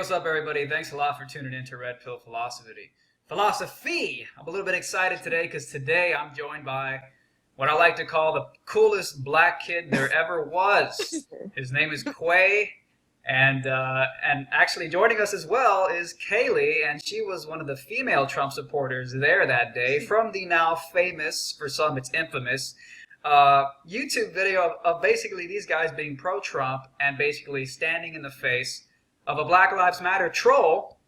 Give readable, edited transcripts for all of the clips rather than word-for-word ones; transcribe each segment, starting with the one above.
what's up, everybody? Thanks a lot for tuning in to Red Pill Philosophy. I'm a little bit excited today because today I'm joined by what I like to call the coolest black kid there ever was. His name is Quay, and actually joining us as well is Kaylee, and she was one of the female Trump supporters there that day from the now famous, for some it's infamous, YouTube video of basically these guys being pro-Trump and basically standing in the face of a Black Lives Matter troll,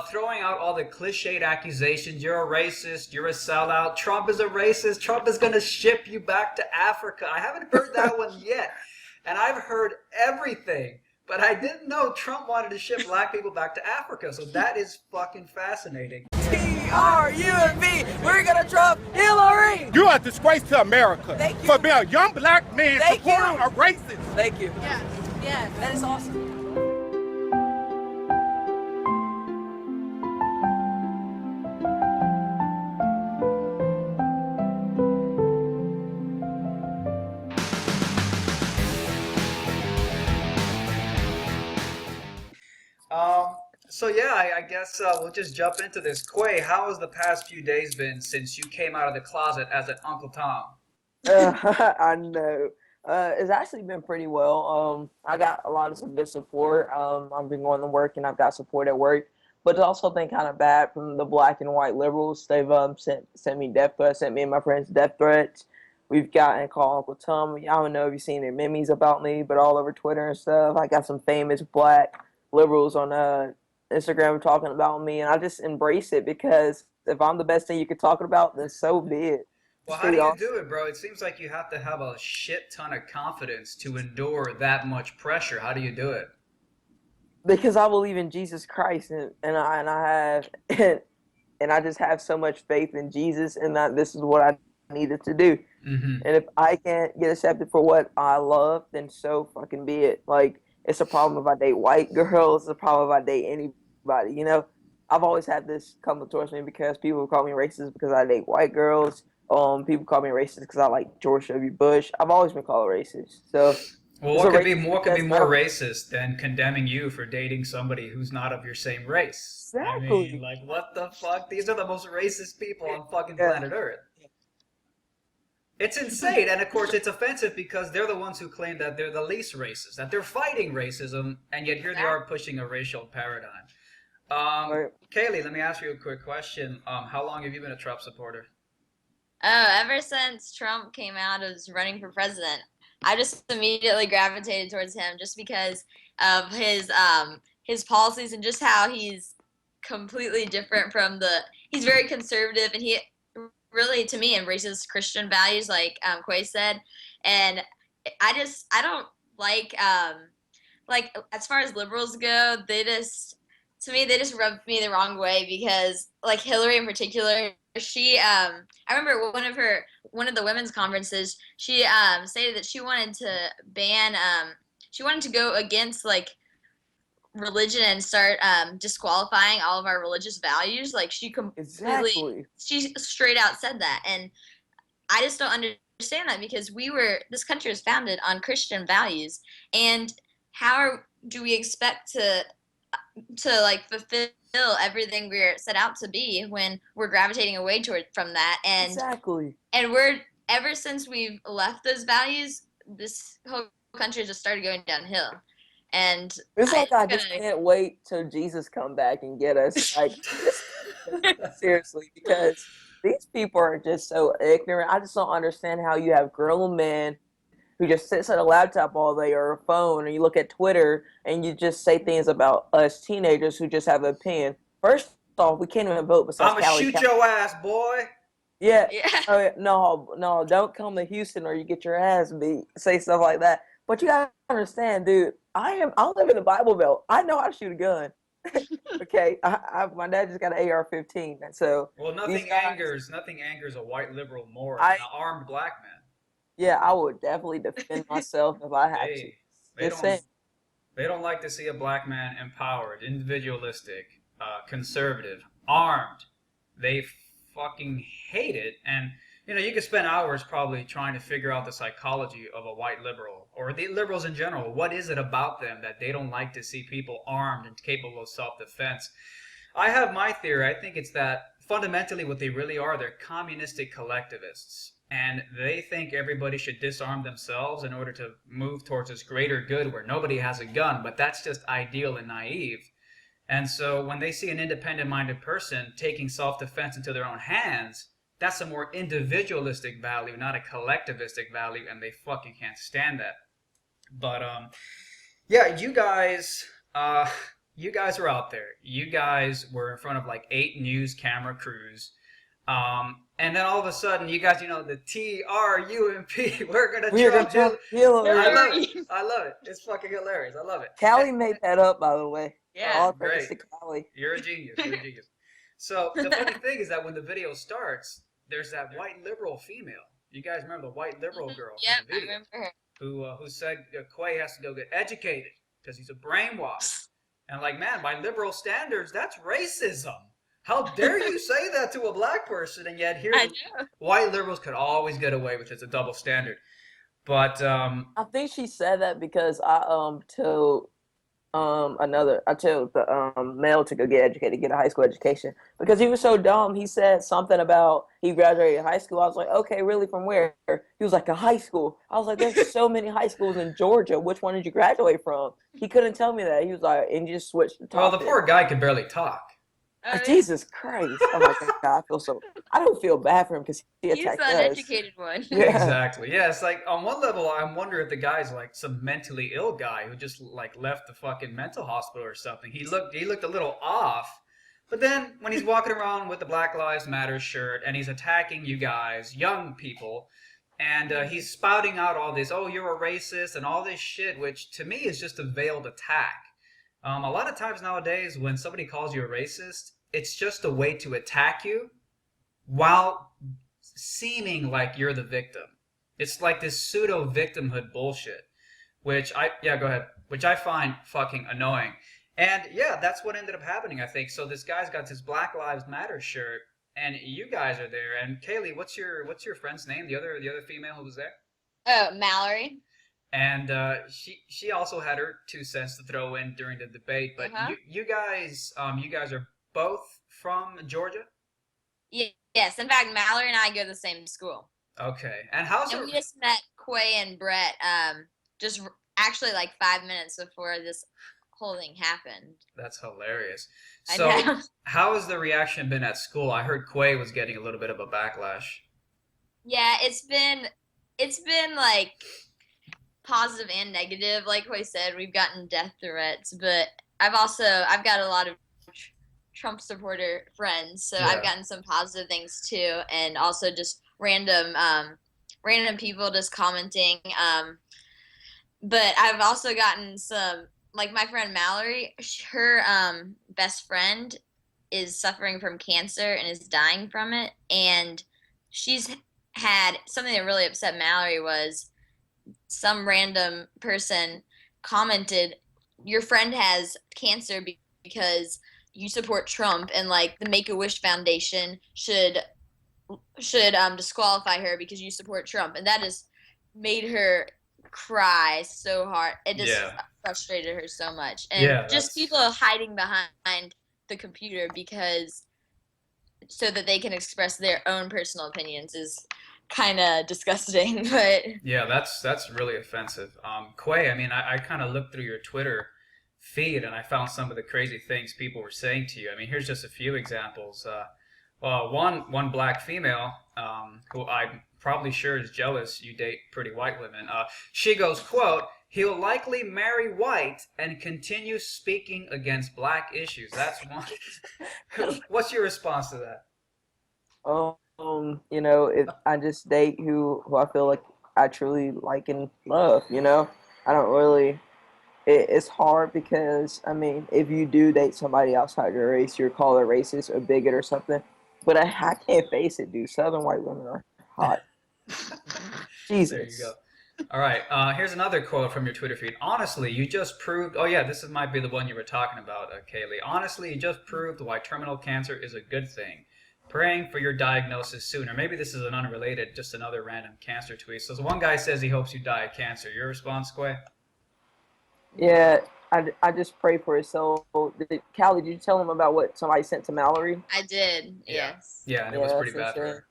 throwing out all the cliched accusations. You're a racist. You're a sellout. Trump is a racist. Trump is going to ship you back to Africa. I haven't heard that one yet. And I've heard everything. But I didn't know Trump wanted to ship black people back to Africa. So that is fucking fascinating. T-R-U-M-B. We're going to Trump Hillary. You are a disgrace to America. Thank you. For being a young black man Thank supporting you. a racist. Thank you. Yeah, that is awesome. So yeah, I guess we'll just jump into this. Quay, how has the past few days been since you came out of the closet as an Uncle Tom? I know. It's actually been pretty well. I got a lot of some good support. I've been going to work and I've got support at work. But it's also been kind of bad from the black and white liberals. They've sent me death threats, sent me and my friends death threats. We've gotten called Uncle Tom. I don't know if you've seen their memes about me, but all over Twitter and stuff. I got some famous black liberals on Instagram talking about me, and I just embrace it because if I'm the best thing you could talk about, then so be it. Well, how do you do it, bro? It seems like you have to have a shit ton of confidence to endure that much pressure. How do you do it? Because I believe in Jesus Christ, and I have and I just have so much faith in Jesus, and that this is what I needed to do. Mm-hmm. And if I can't get accepted for what I love, then so fucking be it. Like, it's a problem if I date white girls. It's a problem if I date anybody. You know, I've always had this come towards me because people call me racist because I date white girls. People call me racist because I like George W. Bush. I've always been called racist. So, well, what could be more racist than condemning you for dating somebody who's not of your same race? Exactly. I mean, like, what the fuck? These are the most racist people on fucking planet Earth. It's insane, and of course it's offensive because they're the ones who claim that they're the least racist, that they're fighting racism, and yet here they are pushing a racial paradigm. Kaylee, let me ask you a quick question. How long have you been a Trump supporter? Oh, ever since Trump came out as running for president, I just immediately gravitated towards him just because of his policies and just how he's completely different from he's very conservative, and he really, to me, embraces Christian values, like Quay said, and I don't like as far as liberals go, they just rub me the wrong way because, like, Hillary in particular, she I remember one of the women's conferences, she stated that she wanted to go against, like, religion and start disqualifying all of our religious values. Like, she she straight out said that, and I just don't understand that because this country was founded on Christian values, and how do we expect to like fulfill everything we're set out to be when we're gravitating away from that? And exactly. And ever since we've left those values, this whole country just started going downhill. And it's like I just can't wait till Jesus come back and get us. Like, seriously, because these people are just so ignorant. I just don't understand how you have grown men who just sits at a laptop all day or a phone, and you look at Twitter and you just say things about us teenagers who just have an opinion. First off, we can't even vote besides I'ma shoot your ass, boy. Yeah. No, don't come to Houston or you get your ass beat. Say stuff like that. But you gotta understand, dude. I live in the Bible Belt. I know how to shoot a gun. Okay, my dad just got an AR-15, and so. Well, nothing angers a white liberal more than an armed black man. Yeah, I would definitely defend myself if I had to. They don't like to see a black man empowered, individualistic, conservative, armed. They fucking hate it, and You could spend hours probably trying to figure out the psychology of a white liberal or the liberals in general. What is it about them that they don't like to see people armed and capable of self-defense? I have my theory. I think it's that fundamentally what they really are, they're communistic collectivists. And they think everybody should disarm themselves in order to move towards this greater good where nobody has a gun, but that's just ideal and naive. And so when they see an independent-minded person taking self-defense into their own hands, that's a more individualistic value, not a collectivistic value, and they fucking can't stand that. But yeah, you guys were out there. You guys were in front of like 8 news camera crews. And then all of a sudden, you guys, the TRUMP, we're gonna Trump Hillary. I love it. I love it. It's fucking hilarious. I love it. Callie made that up, by the way. Yeah, All great. thanks to Callie. You're a genius. You're a genius. So the funny thing is that when the video starts, there's that white liberal female. You guys remember the white liberal girl Yep, in the I video remember her. who said Quay has to go get educated because he's a brainwashed. And like, man, by liberal standards, that's racism. How dare you say that to a black person? And yet here, white liberals could always get away with it. It's a double standard. But I think she said that because I told the male to go get educated, get a high school education because he was so dumb. He said something about he graduated high school. I was like, okay, really, from where? He was like, a high school. I was like, there's so many high schools in Georgia. Which one did you graduate from? He couldn't tell me that. He was like, and you just switched the topic. well, the poor guy could barely talk. Oh, Jesus Christ! Oh my God, I don't feel bad for him because he he's attacked the us. uneducated one. Yeah. Exactly. Yeah, it's like on one level, I'm wondering if the guy's like some mentally ill guy who just like left the fucking mental hospital or something. He looked a little off. But then when he's walking around with the Black Lives Matter shirt and he's attacking you guys, young people, and he's spouting out all this, oh, you're a racist and all this shit, which to me is just a veiled attack. A lot of times nowadays when somebody calls you a racist, it's just a way to attack you while seeming like you're the victim. It's like this pseudo victimhood bullshit, which I find fucking annoying. And yeah, that's what ended up happening, I think. So this guy's got this Black Lives Matter shirt, and you guys are there. And Kaylee, what's your friend's name? The other female who was there? Oh, Mallory. And she also had her 2 cents to throw in during the debate. But you guys are both from Georgia? Yes, in fact, Mallory and I go to the same school. Okay, and how's And it? we just met Quay and Brett just actually like 5 minutes before this whole thing happened. That's hilarious. I So, know. how has the reaction been at school? I heard Quay was getting a little bit of a backlash. Yeah, it's been like positive and negative. Like I said, we've gotten death threats, but I've got a lot of Trump supporter friends, so Yeah. I've gotten some positive things too, and also just random people just commenting. But I've also gotten some, like my friend Mallory, her best friend is suffering from cancer and is dying from it, and she's had something that really upset Mallory was some random person commented, your friend has cancer because you support Trump, and like the Make-A-Wish Foundation should disqualify her because you support Trump, and that just made her cry so hard. It just frustrated her so much, and just people hiding behind the computer so that they can express their own personal opinions is kind of disgusting. But yeah, that's really offensive. Quay, I mean, I kind of looked through your Twitter feed and I found some of the crazy things people were saying to you. I mean, here's just a few examples. One black female who I'm probably sure is jealous you date pretty white women. She goes, quote, "He'll likely marry white and continue speaking against black issues." That's one. What's your response to that? If I just date who I feel like I truly like and love, I don't really. It's hard because, I mean, if you do date somebody outside your race, you're called a racist or bigot or something. But I can't face it, dude. Southern white women are hot. Jesus. There you go. All right. Here's another quote from your Twitter feed. Honestly, you just proved... Oh, yeah, might be the one you were talking about, Kaylee. Honestly, you just proved why terminal cancer is a good thing. Praying for your diagnosis sooner. Maybe this is an unrelated, just another random cancer tweet. So one guy says he hopes you die of cancer. Your response, Quay? Yeah, I just pray for his soul. Callie, did you tell him about what somebody sent to Mallory? I did. Yeah. Yes. Yeah, and it was Yeah, pretty that's bad for insane. her.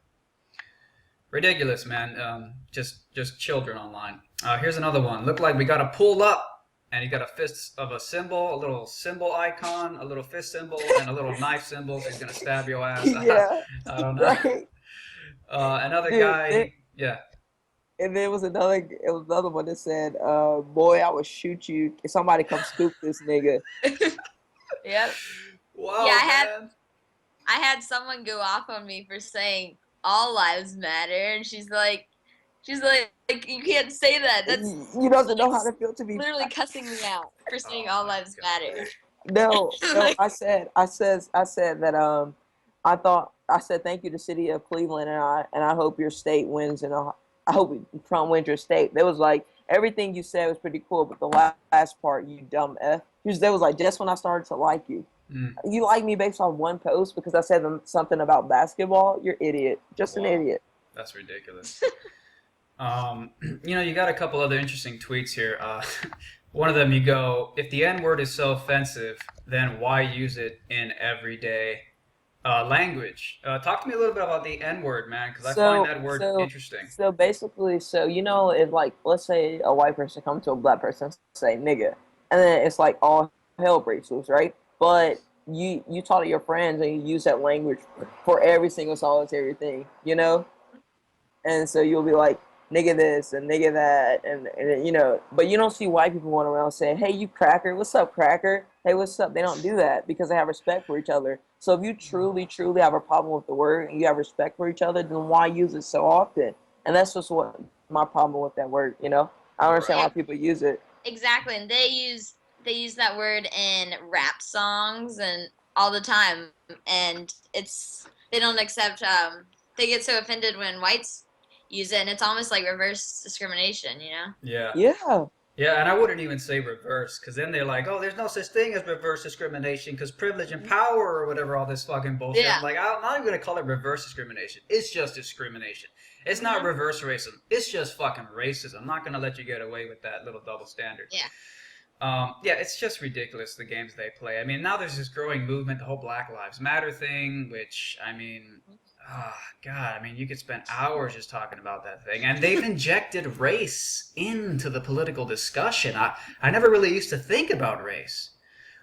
Ridiculous, man. Just children online. Here's another one. Looked like we got a pulled up, and you got a fist of a symbol, a little symbol icon, a little fist symbol, and a little knife symbol. So he's gonna stab your ass. Yeah, I don't know. right. Another Dude, guy. Yeah. and there was another one that said, "Boy, I would shoot you if somebody come scoop this nigga." Yep. Wow, Yeah, man. I had someone go off on me for saying all lives matter, and she's like, you can't say that. That's You don't know how to feel to be. literally cussing me out for saying Oh all my lives God. matter. No, Like- I said that I said thank you to City of Cleveland, and I hope your state wins, and I hope Trump wins your state. There was like everything you said was pretty cool, but the last part, you dumb f, there was like just when I started to like you. Mm. You like me based on one post because I said something about basketball. You're idiot, just an Wow. idiot. That's ridiculous. You got a couple other interesting tweets here. One of them, you go, if the N-word is so offensive, then why use it in everyday language? Talk to me a little bit about the N-word, man, because I find that word interesting. So basically, if like let's say a white person comes to a black person and say nigga, and then it's like all hell breaks loose, right? But you taught it your friends and you use that language for every single solitary thing, and so you'll be like nigga this and nigga that, and but you don't see white people going around saying, hey, you cracker, what's up, cracker, hey, what's up. They don't do that because they have respect for each other. So if you truly have a problem with the word and you have respect for each other, then why use it so often? And that's just what my problem with that word. I don't understand why people use it. Exactly, and they use that word in rap songs and all the time, and they don't accept. They get so offended when whites use it, and it's almost like reverse discrimination. Yeah. Yeah. Yeah, and I wouldn't even say reverse, because then they're like, oh, there's no such thing as reverse discrimination, because privilege and power or whatever, all this fucking bullshit. Yeah. Like, I'm not even going to call it reverse discrimination. It's just discrimination. It's not reverse racism. It's just fucking racism. I'm not going to let you get away with that little double standard. Yeah. It's just ridiculous, the games they play. I mean, now there's this growing movement, the whole Black Lives Matter thing, which, I mean... God, I mean, you could spend hours just talking about that thing. And they've injected race into the political discussion. I never really used to think about race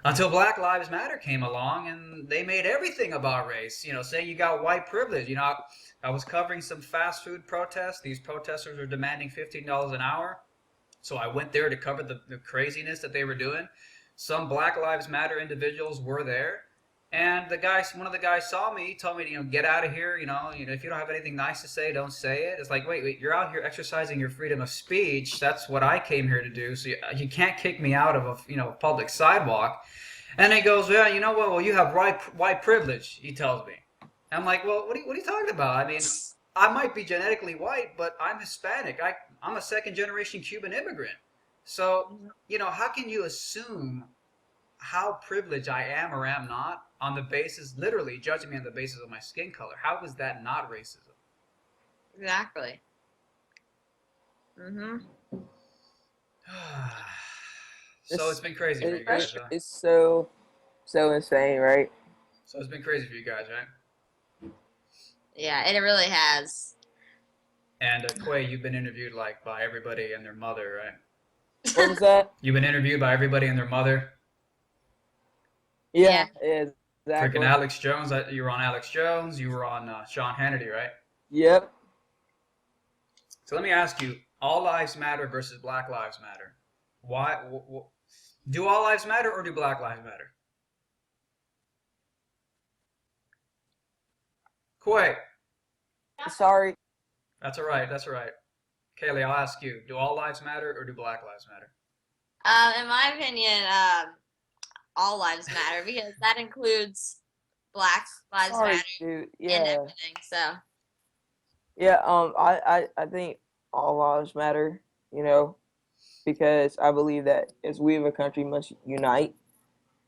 until Black Lives Matter came along and they made everything about race. Saying you got white privilege. I was covering some fast food protests. These protesters were demanding $15 an hour. So I went there to cover the craziness that they were doing. Some Black Lives Matter individuals were there. And one of the guys saw me, told me, get out of here. If you don't have anything nice to say, don't say it. It's like, wait, you're out here exercising your freedom of speech. That's what I came here to do. So you can't kick me out of a public sidewalk. And he goes, well, you know what? Well, you have white privilege. He tells me. And I'm like, well, what are you talking about? I mean, I might be genetically white, but I'm Hispanic. I'm a second generation Cuban immigrant. So how can you assume how privileged I am or am not on the basis, literally judging me on the basis of my skin color? How is that not racism? Exactly. Mhm. So it's been crazy for you guys, huh? It's so insane, right? So it's been crazy for you guys, right? Yeah, it really has. And Quay, you've been interviewed by everybody and their mother, right? What was that? You've been interviewed by everybody and their mother. Yeah, exactly. Freaking Alex Jones. You were on Alex Jones. You were on Sean Hannity, right? Yep. So let me ask you: All lives matter versus Black Lives Matter. Why? Do all lives matter or do Black Lives matter? Quay. Sorry. That's all right. That's all right. Kaylee, I'll ask you: Do all lives matter or do Black Lives matter? In my opinion, all lives matter because that includes Black Lives Sorry, Matter dude. and Yeah. everything. So Yeah. I think all lives matter. Because I believe that as we of a country must unite,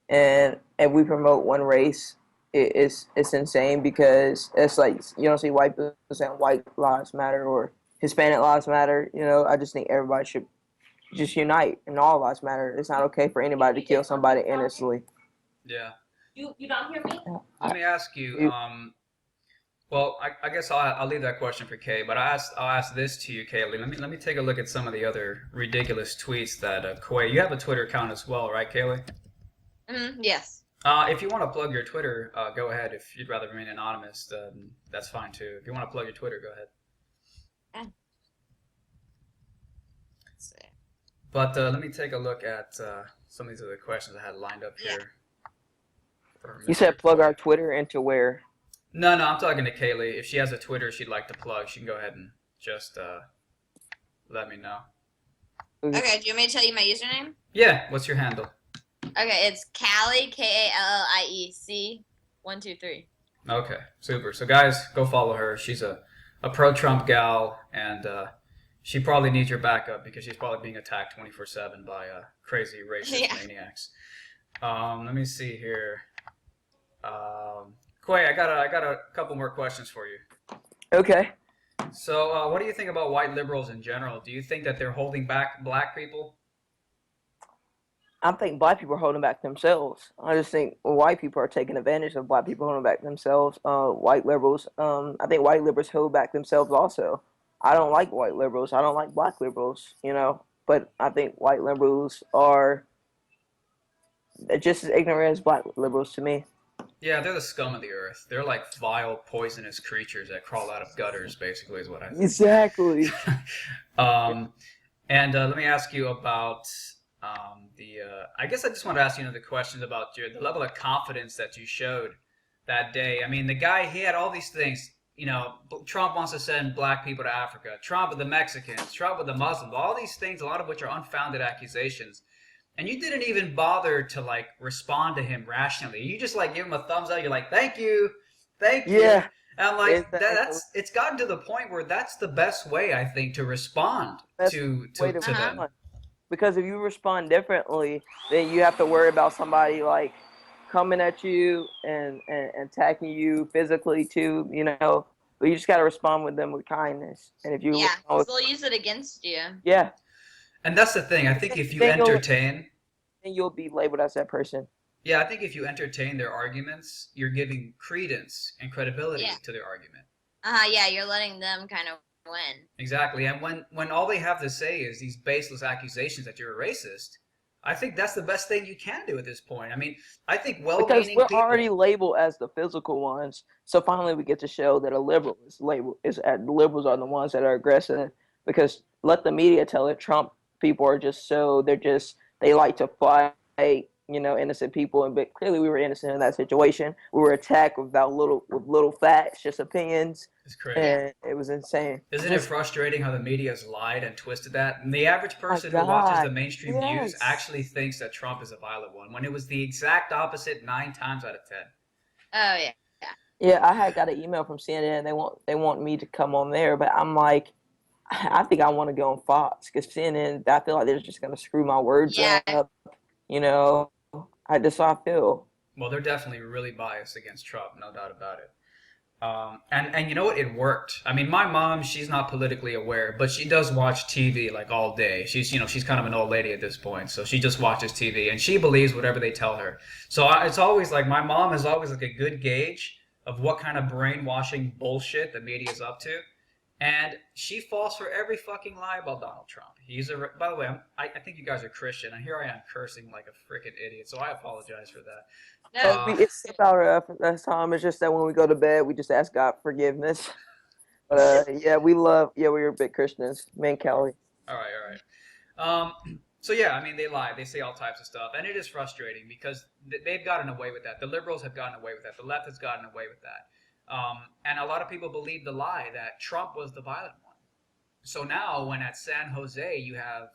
and we promote one race, it's insane because it's like you don't see white people saying white lives matter or Hispanic lives matter. I just think everybody should just unite and all lives matter. It's not okay for anybody to kill somebody innocently. Yeah. You don't hear me? Let me ask you. Well, I guess I'll leave that question for Kay, but I'll ask this to you, Kaylee. Let me take a look at some of the other ridiculous tweets that Quay. You have a Twitter account as well, right, Kaylee? Yes. If you want to plug your Twitter, go ahead. If you'd rather remain anonymous, that's fine too. If you want to plug your Twitter, go ahead. Let's see. But let me take a look at some of these other questions I had lined up here. You said plug our Twitter into where? No, I'm talking to Kaylee. If she has a Twitter she'd like to plug, she can go ahead and just let me know. Okay, do you want me to tell you my username? Yeah, what's your handle? Okay, it's Callie, KALLIEC 123. Okay, super. So guys, go follow her. She's a pro-Trump gal, and she probably needs your backup because she's probably being attacked 24/7 by crazy racist maniacs. Let me see here. Quay, I got a couple more questions for you. Okay. So, what do you think about white liberals in general? Do you think that they're holding back black people? I think black people are holding back themselves. I just think white people are taking advantage of black people holding back themselves. White liberals, I think white liberals hold back themselves also. I don't like white liberals. I don't like black liberals, but I think white liberals are just as ignorant as black liberals to me. Yeah, they're the scum of the earth. They're like vile, poisonous creatures that crawl out of gutters, basically, is what I think. Exactly. And let me ask you about I guess I just want to ask you the questions about the level of confidence that you showed that day. I mean, the guy, he had all these things. Trump wants to send black people to Africa. Trump with the Mexicans. Trump with the Muslims. All these things, a lot of which are unfounded accusations. And you didn't even bother to respond to him rationally. You just give him a thumbs up. You're like, thank you. Yeah. And I'm like, it's gotten to the point where that's the best way, I think, to respond to them. Because if you respond differently, then you have to worry about somebody coming at you and attacking you physically too. But you just got to respond with them with kindness. And if you they'll use it against you. Yeah. And that's the thing. I think if you entertain, then you'll be labeled as that person. Yeah, I think if you entertain their arguments, you're giving credence and credibility to their argument. Yeah, you're letting them kind of win. Exactly. And when all they have to say is these baseless accusations that you're a racist, I think that's the best thing you can do at this point. I mean, I think well-meaning people... Because we're already labeled as the physical ones, so finally we get to show that a liberal is labeled. The liberals are the ones that are aggressive, because let the media tell it, Trump people are just they like to fight, innocent people, but clearly we were innocent in that situation. We were attacked with little facts, just opinions. It's crazy. And it was insane. Isn't it frustrating how the media's lied and twisted that? And the average person who watches the mainstream news actually thinks that Trump is a violent one, when it was the exact opposite 9 times out of 10. Oh yeah. Yeah, I had got an email from CNN. They want me to come on there, but I'm like, I think I want to go on Fox because CNN, I feel like they're just going to screw my words up. That's how I feel. Well, they're definitely really biased against Trump, no doubt about it. And you know what? It worked. I mean, my mom, she's not politically aware, but she does watch TV all day. She's kind of an old lady at this point, so she just watches TV and she believes whatever they tell her. So it's always my mom is always a good gauge of what kind of brainwashing bullshit the media is up to. And she falls for every fucking lie about Donald Trump. By the way, I think you guys are Christian, and here I am cursing like a freaking idiot, so I apologize for that. No. It's about us, Tom. It's just that when we go to bed, we just ask God forgiveness. But we're big Christians. Me and Kelly. All right. So yeah, I mean, they lie. They say all types of stuff, and it is frustrating because they've gotten away with that. The liberals have gotten away with that. The left has gotten away with that. And a lot of people believe the lie that Trump was the violent one. So now when at San Jose you have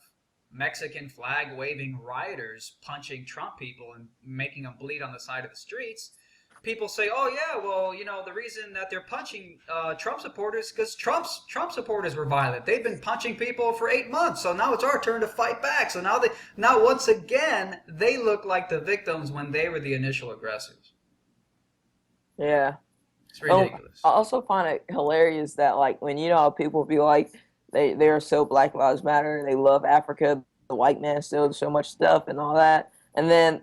Mexican flag waving rioters punching Trump people and making them bleed on the side of the streets, people say, oh yeah, well, the reason that they're punching Trump supporters because Trump supporters were violent. They've been punching people for 8 months, so now it's our turn to fight back. So now once again they look like the victims when they were the initial aggressors. Yeah. It's ridiculous. I also find it hilarious that like when you know how people be like they are so Black Lives Matter, they love Africa, the white man still so much stuff and all that, and then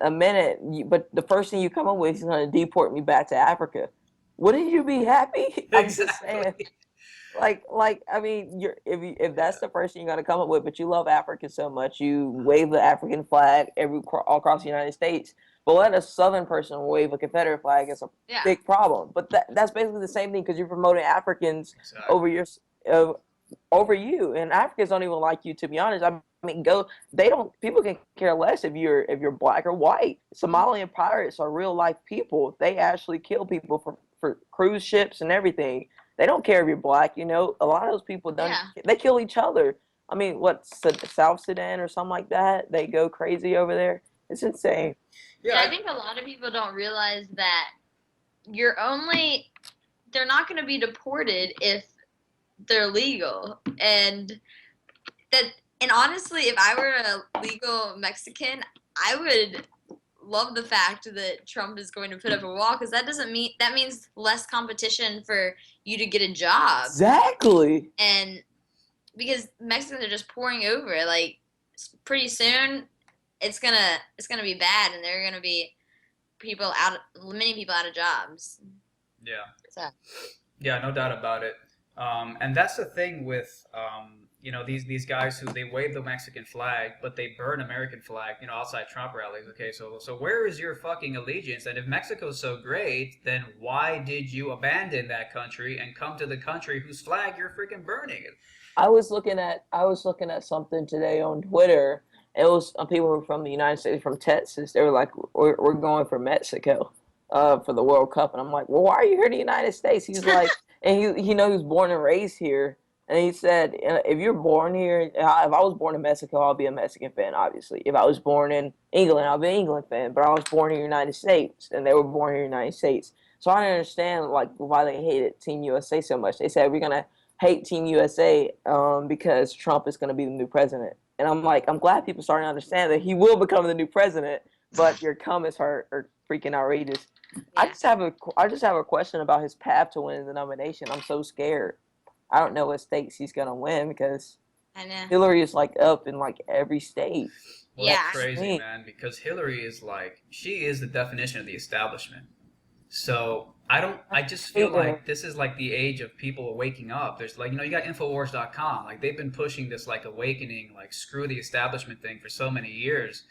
but the first thing you come up with is going to deport me back to Africa. Wouldn't you be happy? I'm just saying. Exactly. I mean, if that's the first thing you're gonna come up with, but you love Africa so much, you wave the African flag all across the United States. But let a Southern person wave a Confederate flag, it's a Yeah. big problem. But that's basically the same thing because you're promoting Africans Exactly. uh, over you, and Africans don't even like you. To be honest, I mean, they don't. People can care less if you're black or white. Somalian pirates are real life people. They actually kill people for cruise ships and everything. They don't care if you're black. You know, a lot of those people don't. Yeah. They kill each other. I mean, South Sudan or something like that? They go crazy over there. It's insane. Yeah, I think a lot of people don't realize that they're not going to be deported if they're legal. And honestly, if I were a legal Mexican, I would love the fact that Trump is going to put up a wall because that means less competition for you to get a job. Exactly. And because Mexicans are just pouring over, like pretty soon it's gonna be bad, and there are gonna be many people out of jobs. Yeah. So. Yeah, no doubt about it. And that's the thing with these guys who they wave the Mexican flag, but they burn American flag, outside Trump rallies. Okay, so where is your fucking allegiance? And if Mexico's so great, then why did you abandon that country and come to the country whose flag you're freaking burning? I was looking at something today on Twitter. It was people who were from the United States, from Texas. They were like, "We're going for Mexico, for the World Cup," and I'm like, "Well, why are you here in the United States?" He's like, and he was born and raised here, and he said, "If you're born here, if I was born in Mexico, I'll be a Mexican fan. Obviously, if I was born in England, I'll be an England fan. But I was born in the United States, and they were born here in the United States. So I don't understand like why they hated Team USA so much. They said we're gonna hate Team USA because Trump is going to be the new president. And I'm like, I'm glad people starting to understand that he will become the new president, but your comments are freaking outrageous. Yeah. I just have a question about his path to winning the nomination. I'm so scared. I don't know what states he's going to win because I know. Hillary is like up in like every state. Well, Yeah. that's crazy, man, because Hillary is she is the definition of the establishment. So I just feel like this is like the age of people waking up. There's you got Infowars.com. Like they've been pushing this like awakening, like screw the establishment thing for so many years.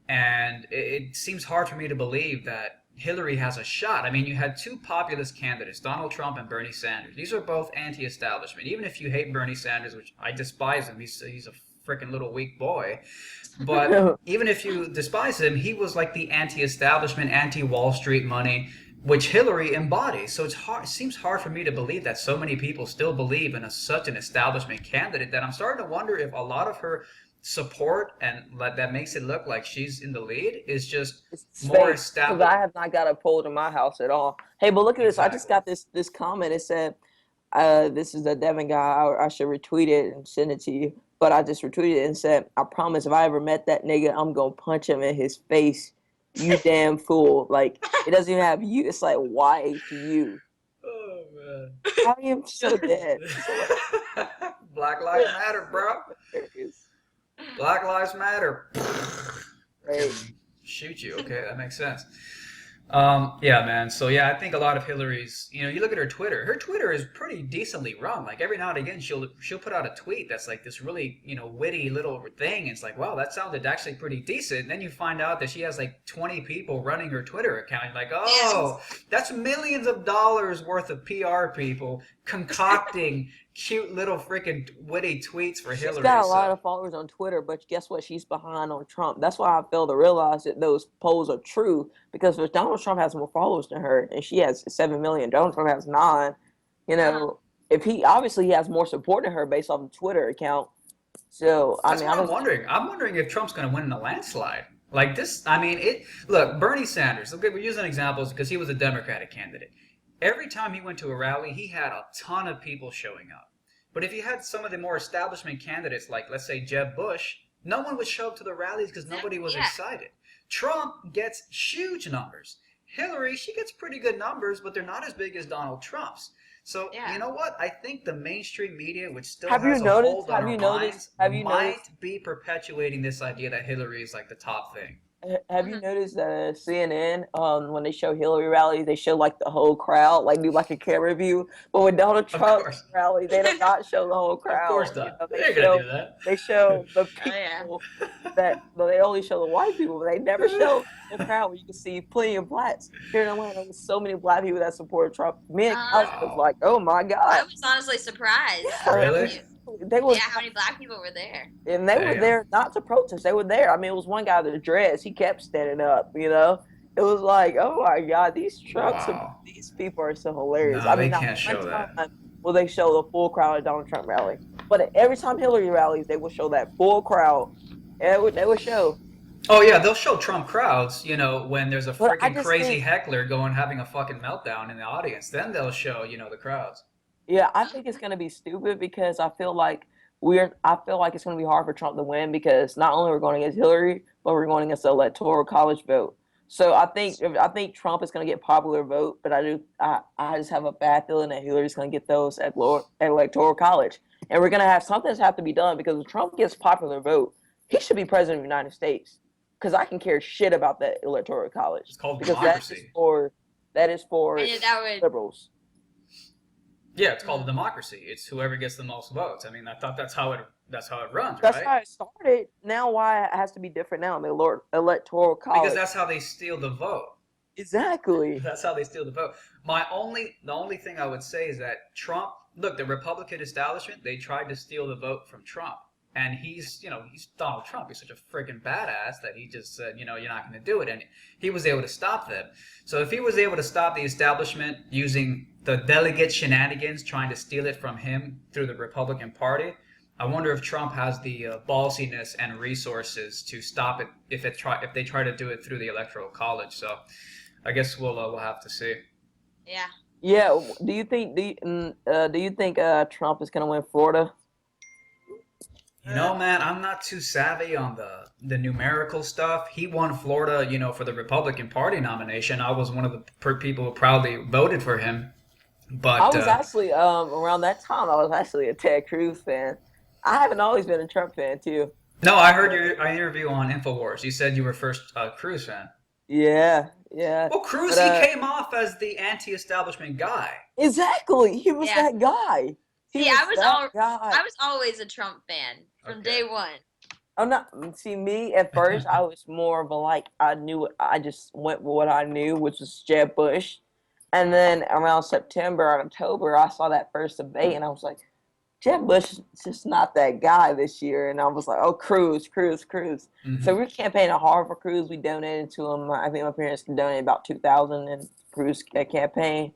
And it seems hard for me to believe that Hillary has a shot. I mean, you had two populist candidates, Donald Trump and Bernie Sanders. These are both anti-establishment. Even if you hate Bernie Sanders, which I despise him, he's a freaking little weak boy. But even if you despise him, he was like the anti-establishment, anti-Wall Street money, which Hillary embodies. So it seems hard for me to believe that so many people still believe in such an establishment candidate that I'm starting to wonder if a lot of her support and that makes it look like she's in the lead is just more established. Because I have not got a poll in my house at all. Hey, but look at this. I just got this comment. It said, this is a Devin guy. I should retweet it and send it to you. But I just retweeted it and said, I promise if I ever met that nigga, I'm going to punch him in his face. You damn fool. Like, it doesn't even have you. It's like YHU. Oh, man. I am so dead. Black Lives Matter, bro. Black Lives Matter. Right. Shoot you. Okay, that makes sense. Yeah, man. So yeah, I think a lot of Hillary's, you look at her Twitter. Her Twitter is pretty decently run. Like every now and again, she'll put out a tweet that's like this really, witty little thing. And it's like, wow, that sounded actually pretty decent. And then you find out that she has like 20 people running her Twitter account. You're like, oh, that's millions of dollars worth of PR people concocting cute little freaking witty tweets for Hillary. She's got a lot of followers on Twitter, but guess what? She's behind on Trump. That's why I fail to realize that those polls are true, because if Donald Trump has more followers than her, and she has 7 million, Donald Trump has 9, if he has more support than her based off the Twitter account. So, I'm wondering. I'm wondering if Trump's going to win in a landslide. Like this, look, Bernie Sanders, okay, we're using examples because he was a Democratic candidate. Every time he went to a rally, he had a ton of people showing up. But if you had some of the more establishment candidates, like let's say Jeb Bush, no one would show up to the rallies because nobody was excited. Trump gets huge numbers. Hillary, she gets pretty good numbers, but they're not as big as Donald Trump's. So Yeah. you know what? I think the mainstream media, which still Have you has a noticed? hold on Have our you noticed? minds, Have you might noticed? be perpetuating this idea that Hillary is like the top thing. Have you noticed that CNN, when they show Hillary rallies, they show like the whole crowd, like do like a camera view. But with Donald Of Trump course. rally, they do not show the whole Of crowd. course not. They They're gonna show do that. they show the Oh yeah. people that well, they only show the white people, but they never show the crowd where you can see plenty of blacks. Here in Atlanta, there's so many black people that support Trump. Me and Alex was Wow. like, oh my I God. was honestly surprised. Yeah, Really? they was Yeah, how many black people were there? and they were Damn. there not to protest. They were there. I mean, it was one guy with a dress. He kept standing up. It was like, oh my God, these Trumps, Wow. these people are so hilarious. No, I they mean, not can't show one that. time will they show the full crowd at Donald Trump rally, but every time Hillary rallies, they will show that full crowd. And they would show. Oh yeah, they'll show Trump crowds, when there's a But I freaking just crazy think, heckler having a fucking meltdown in the audience. Then they'll show, the crowds. yeah, I think it's gonna be stupid because I feel like it's gonna be hard for Trump to win because not only we're going against Hillary, but we're going against the electoral college vote. So I think Trump is going to get popular vote, but I just have a bad feeling that Hillary's going to get those at electoral college, and we're going to have something that's have to be done because if Trump gets popular vote, he should be president of the United States. Because I can care shit about that electoral college It's called because democracy. that is for And that would. liberals. Yeah, it's called a democracy. It's whoever gets the most votes. I mean, I thought that's how it runs, That's right? how it started. Now why it has to be different now in the electoral college? Because that's how they steal the vote. Exactly. That's how they steal the vote. The only thing I would say is that Trump, look, the Republican establishment, they tried to steal the vote from Trump. And he's Donald Trump. He's such a freaking badass that he just said, you're not going to do it. And he was able to stop them. So if he was able to stop the establishment using the delegate shenanigans, trying to steal it from him through the Republican Party, I wonder if Trump has the ballsiness and resources to stop it if they try to do it through the Electoral College. So I guess we'll have to see. Yeah. Yeah. Do you think Trump is going to win Florida? Man, I'm not too savvy on the numerical stuff. He won Florida, for the Republican Party nomination. I was one of the people who proudly voted for him. But I was actually around that time. I was actually a Ted Cruz fan. I haven't always been a Trump fan too. no, I heard your interview on Infowars. You said you were first a Cruz fan. Yeah. Well, Cruz, But, he came off as the anti-establishment guy. Exactly. He was Yeah. that guy. See, I was always a Trump fan from Okay. day one. I'm not. See, me at first, I was more of a like I just went with what I knew, which was Jeb Bush, and then around September or October, I saw that first debate, and I was like, Jeb Bush is just not that guy this year, and I was like, oh, Cruz. Mhm. So we're campaigning hard for Cruz. We donated to him. I think my parents donated about $2,000 in Cruz campaign,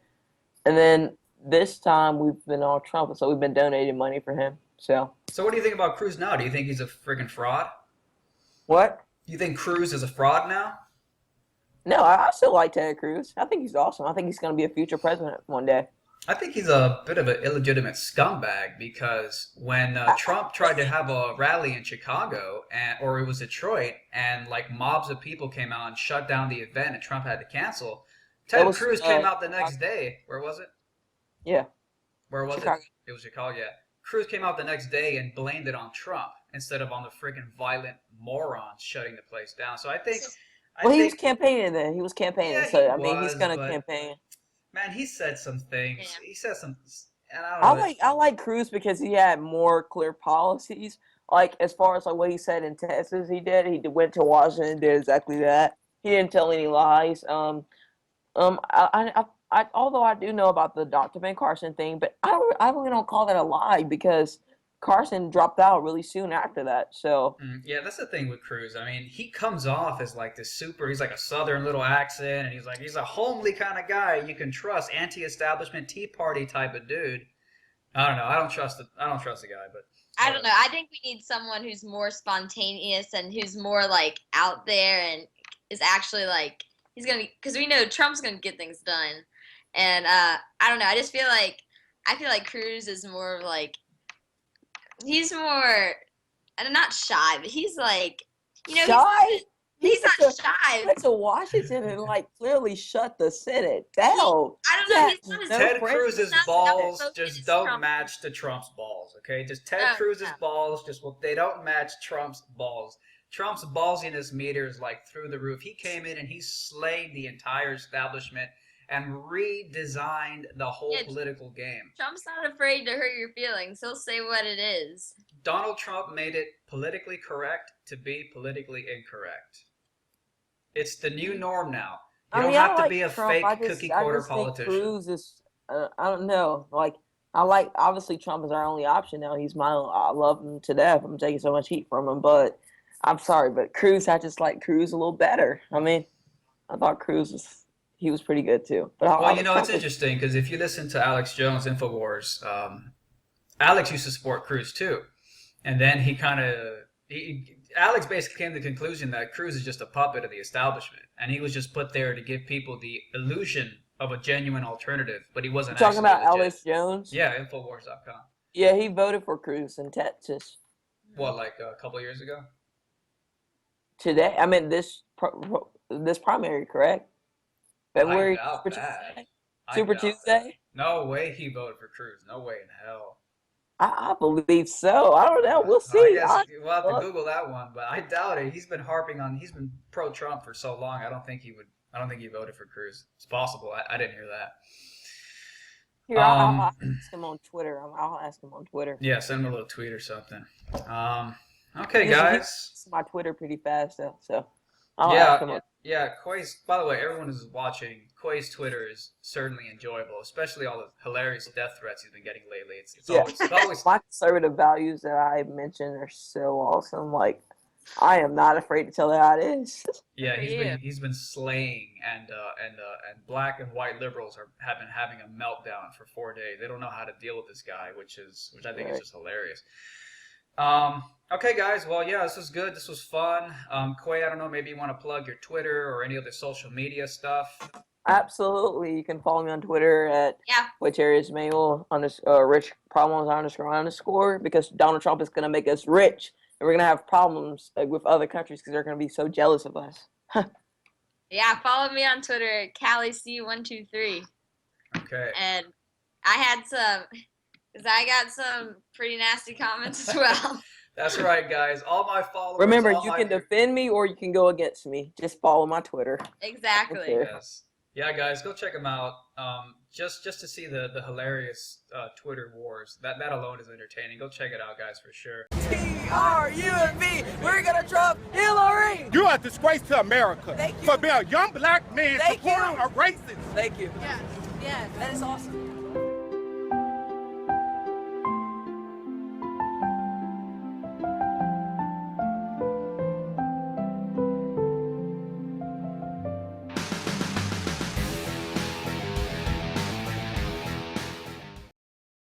and then this time we've been on Trump, so we've been donating money for him. So what do you think about Cruz now? Do you think he's a friggin' fraud? what? You think Cruz is a fraud now? No, I still like Ted Cruz. I think he's awesome. I think he's going to be a future president one day. I think he's a bit of an illegitimate scumbag because when Trump tried to have a rally in Chicago, or it was Detroit, and like mobs of people came out and shut down the event and Trump had to cancel, Ted Cruz came out the next day. Where was it? Yeah. Where was Chicago. it? It was Chicago, yeah. Cruz came out the next day and blamed it on Trump instead of on the freaking violent morons shutting the place down. So I think... Well, he was campaigning then. He was campaigning, Yeah, so he I mean, he's was, going to but- campaign. Man, he said some things. Yeah. He said some... And I don't know. I like Cruz because he had more clear policies. Like as far as like what he said in Texas, he went to Washington and did exactly that. He didn't tell any lies. Although I do know about the Dr. Ben Carson thing, but I really don't call that a lie because Carson dropped out really soon after that. So Yeah, that's the thing with Cruz. I mean, he comes off as like this he's like a southern little accent, and he's a homely kind of guy you can trust, anti-establishment, Tea Party type of dude. I don't know. I don't trust the guy, but I don't know. I think we need someone who's more spontaneous and who's more like out there and is actually like because we know Trump's gonna get things done, and I don't know. I feel like Cruz is more of like he's more and not shy, but he's like shy. He's not shy. went to Washington and like clearly shut the Senate down. I don't know. He's not as Ted Cruz's not balls focused just as don't Trump. match to Trump's balls, okay? Just Ted Oh, Cruz's no. balls they don't match Trump's balls. Trump's ballsiness meter is like through the roof. He came in and he slayed the entire establishment and redesigned the whole Yeah, political game. Trump's not afraid to hurt your feelings. He'll say what it is. Donald Trump made it politically correct to be politically incorrect. It's the new norm now. You don't have to be a fake cookie cutter politician. Cruz is, I don't know. Like, obviously Trump is our only option now. I love him to death. I'm taking so much heat from him, but I'm sorry, but Cruz, I just like Cruz a little better. I mean, I thought he was pretty good too. But Well, it's interesting because if you listen to Alex Jones, Infowars, Alex used to support Cruz too. And then Alex basically came to the conclusion that Cruz is just a puppet of the establishment. And he was just put there to give people the illusion of a genuine alternative, but he wasn't talking about legit. Alex Jones? Yeah, Infowars.com. Yeah, he voted for Cruz in Texas. What, like a couple years ago? Today, I mean this primary, correct? February, I doubt Super that. Tuesday? I Super doubt Tuesday? that. No way he voted for Cruz. No way in hell. I believe so. I don't know. We'll I see. guess we'll have to Google that one, but I doubt it. He's been pro-Trump for so long. I don't think he voted for Cruz. It's possible. I didn't hear that. Here, I'll ask him on Twitter. I'll ask him on Twitter. Yeah, send him a little tweet or something. Okay, guys. It's my Twitter pretty fast though, so I'll ask him. Yeah, Quay's, by the way, everyone who's watching, Quay's Twitter is certainly enjoyable, especially all the hilarious death threats he's been getting lately. It's always My conservative values that I mentioned are so awesome. Like, I am not afraid to tell it how it is. Yeah, he's been slaying, and black and white liberals have been having a meltdown for 4 days. They don't know how to deal with this guy, which I think is just hilarious. Okay, guys. Well, yeah, this was good. This was fun. Quay, I don't know, maybe you want to plug your Twitter or any other social media stuff. Absolutely. You can follow me on Twitter at which areas Manuel rich problems _ because Donald Trump is going to make us rich. And we're going to have problems with other countries because they're going to be so jealous of us. Yeah, follow me on Twitter at CallieC123. Okay. And I got some pretty nasty comments as well. That's right, guys. All my followers. Remember, you can defend me or you can go against me. Just follow my Twitter. Exactly. Yes. Yeah, guys, go check them out. Just to see the hilarious Twitter wars. That alone is entertaining. Go check it out, guys, for sure. TRUV, we're gonna trump Hillary. You're a disgrace to America. Thank you. For being a young black man Thank supporting you. a racist. Thank you. Yeah, that is awesome.